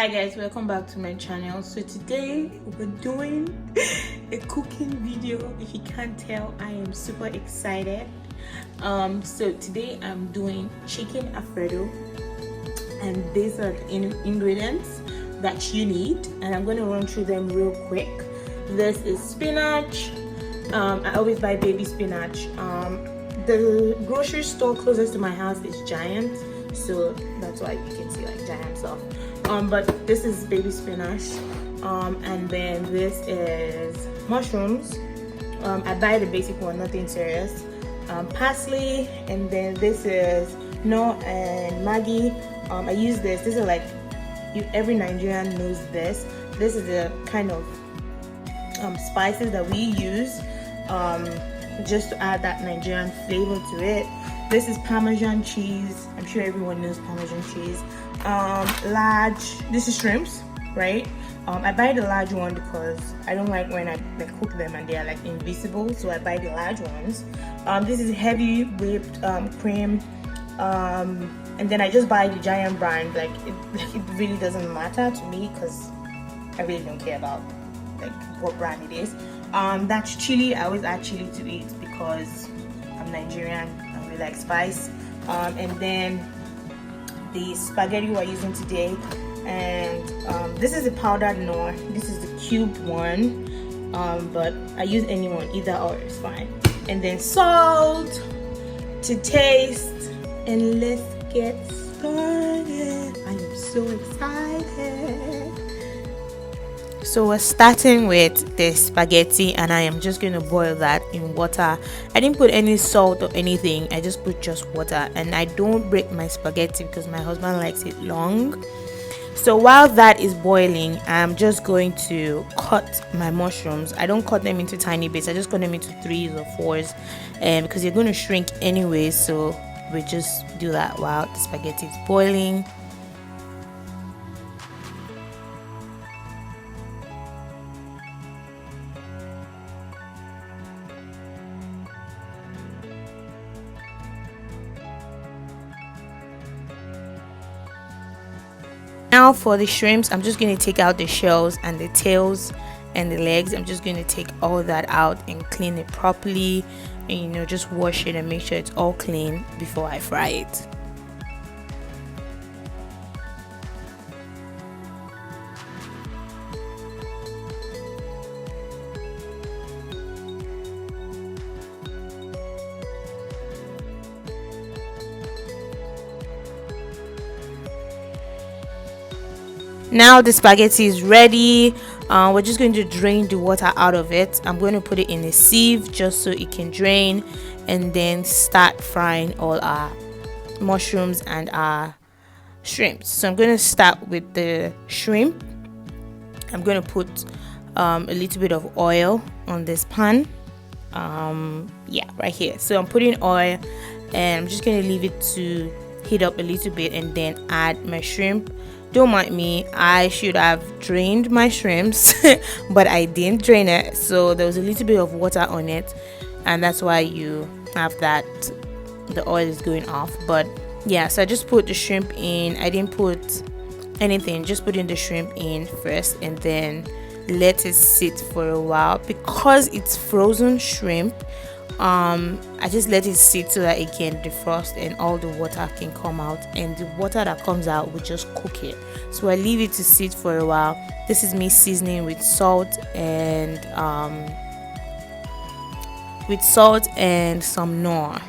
Hi guys, welcome back to my channel. So today we're doing a cooking video. If you can't tell, I am super excited. So today I'm doing chicken Alfredo, and these are the ingredients that you need, and I'm going to run through them real quick. This is spinach. I always buy baby spinach. The grocery store closest to my house is Giant, so that's why you can see like Giant stuff. But this is baby spinach, and then this is mushrooms. I buy the basic one, nothing serious. Parsley, and then this is Knor and Maggi. I use this. This is like every Nigerian knows this. This is the kind of spices that we use just to add that Nigerian flavor to it. This is Parmesan cheese. I'm sure everyone knows Parmesan cheese. Large, this is shrimps, right? I buy the large one because I don't like when I cook them and they are like invisible, so I buy the large ones. This is heavy whipped cream, and then I just buy the Giant brand. Like it really doesn't matter to me because I really don't care about like what brand it is. That's chili. I always add chili to it because I'm Nigerian. I really like spice. And then the spaghetti we're using today, and this is the powdered Knor. This is the cubed one, but I use any one, either or is fine. And then salt to taste, and let's get started. I am so excited. So we're starting with the spaghetti, and I am just going to boil that in water. I didn't put any salt or anything. I just put just water, and I don't break my spaghetti because my husband likes it long. So while that is boiling, I'm just going to cut my mushrooms. I don't cut them into tiny bits. I just cut them into 3s or 4s, and because they're going to shrink anyway, so we just do that while the spaghetti is boiling. Now for the shrimps, I'm just going to take out the shells and the tails and the legs. I'm just going to take all that out and clean it properly, and just wash it and make sure it's all clean before I fry it. Now the spaghetti is ready. We're just going to drain the water out of it. I'm going to put it in a sieve just so it can drain, and then start frying all our mushrooms and our shrimps. So I'm going to start with the shrimp. I'm going to put a little bit of oil on this pan. Yeah, right here. So I'm putting oil, and I'm just going to leave it to heat up a little bit, and then add my shrimp. Don't mind me, I should have drained my shrimps but I didn't drain it, so there was a little bit of water on it, and that's why you have that the oil is going off. But yeah, so I just put the shrimp in. I didn't put anything, just putting the shrimp in first, and then let it sit for a while. Because it's frozen shrimp, I just let it sit so that it can defrost and all the water can come out, and the water that comes out will just cook it. So I leave it to sit for a while. This is me seasoning with salt and some Knor.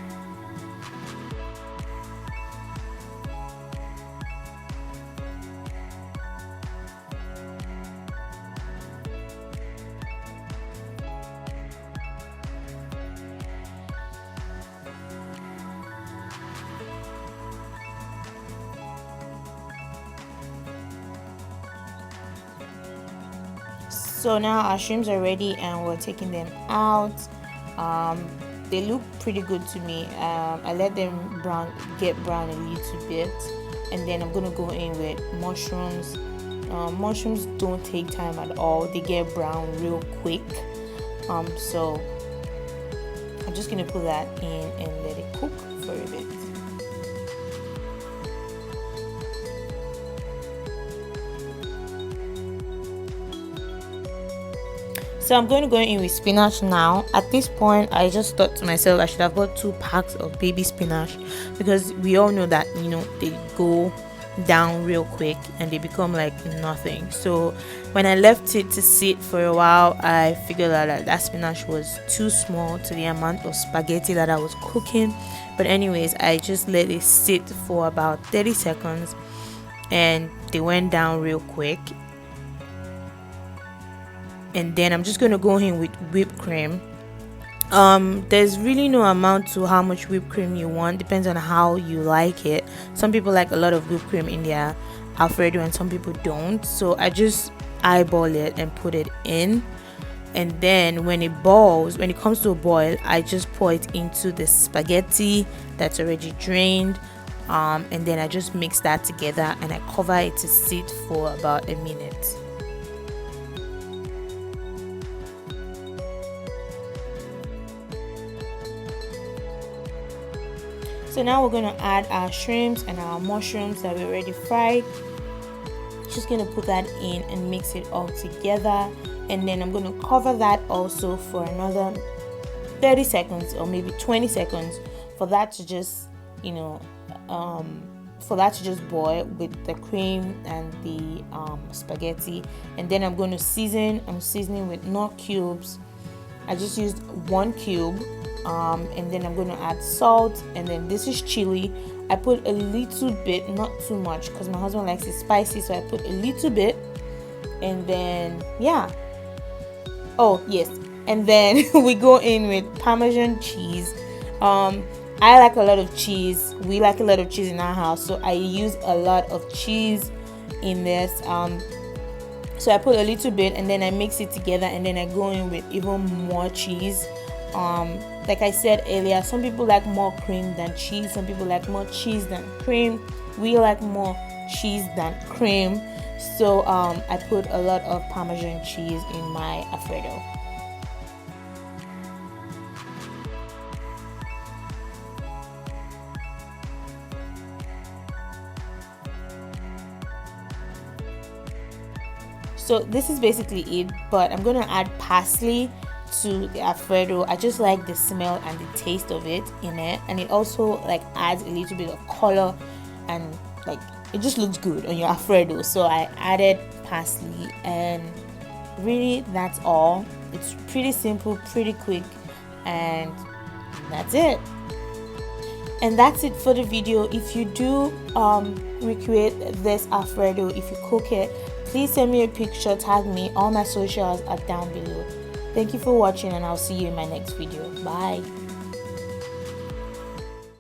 So now our shrimps are ready, and we're taking them out. They look pretty good to me. I let them get brown a little bit, and then I'm gonna go in with mushrooms. Mushrooms don't take time at all. They get brown real quick. So I'm just gonna put that in and let it cook for a bit. So I'm going to go in with spinach now. At this point, I just thought to myself I should have bought 2 packs of baby spinach, because we all know that, you know, they go down real quick and they become like nothing. So when I left it to sit for a while, I figured out that spinach was too small to the amount of spaghetti that I was cooking. But anyways, I just let it sit for about 30 seconds and they went down real quick. And then I'm just going to go in with whipped cream. There's really no amount to how much whipped cream you want. Depends on how you like it. Some people like a lot of whipped cream in their Alfredo and some people don't. So I just eyeball it and put it in. And then when it comes to a boil, I just pour it into the spaghetti that's already drained. And then I just mix that together and I cover it to sit for about a minute. So now we're going to add our shrimps and our mushrooms that we already fried. Just going to put that in and mix it all together. And then I'm going to cover that also for another 30 seconds or maybe 20 seconds for that to just, you know, boil with the cream and the spaghetti. And then I'm going to season. I'm seasoning with Knor cubes. I just used 1 cube. And then I'm going to add salt, and then this is chili. I put a little bit, not too much, because my husband likes it spicy, so I put a little bit. And then and then we go in with Parmesan cheese. I like a lot of cheese. We like a lot of cheese in our house, so I use a lot of cheese in this. So I put a little bit and then I mix it together, and then I go in with even more cheese. Like I said earlier, some people like more cream than cheese, some people like more cheese than cream. We like more cheese than cream, so I put a lot of Parmesan cheese in my Alfredo. So this is basically it, but I'm gonna add parsley to the Alfredo. I just like the smell and the taste of it in it, and it also like adds a little bit of color and like it just looks good on your Alfredo. So I added parsley, and really that's all. It's pretty simple, pretty quick, and that's it. And that's it for the video. If you do recreate this Alfredo, if you cook it, please send me a picture, tag me. All my socials are down below. Thank you for watching, and I'll see you in my next video. Bye.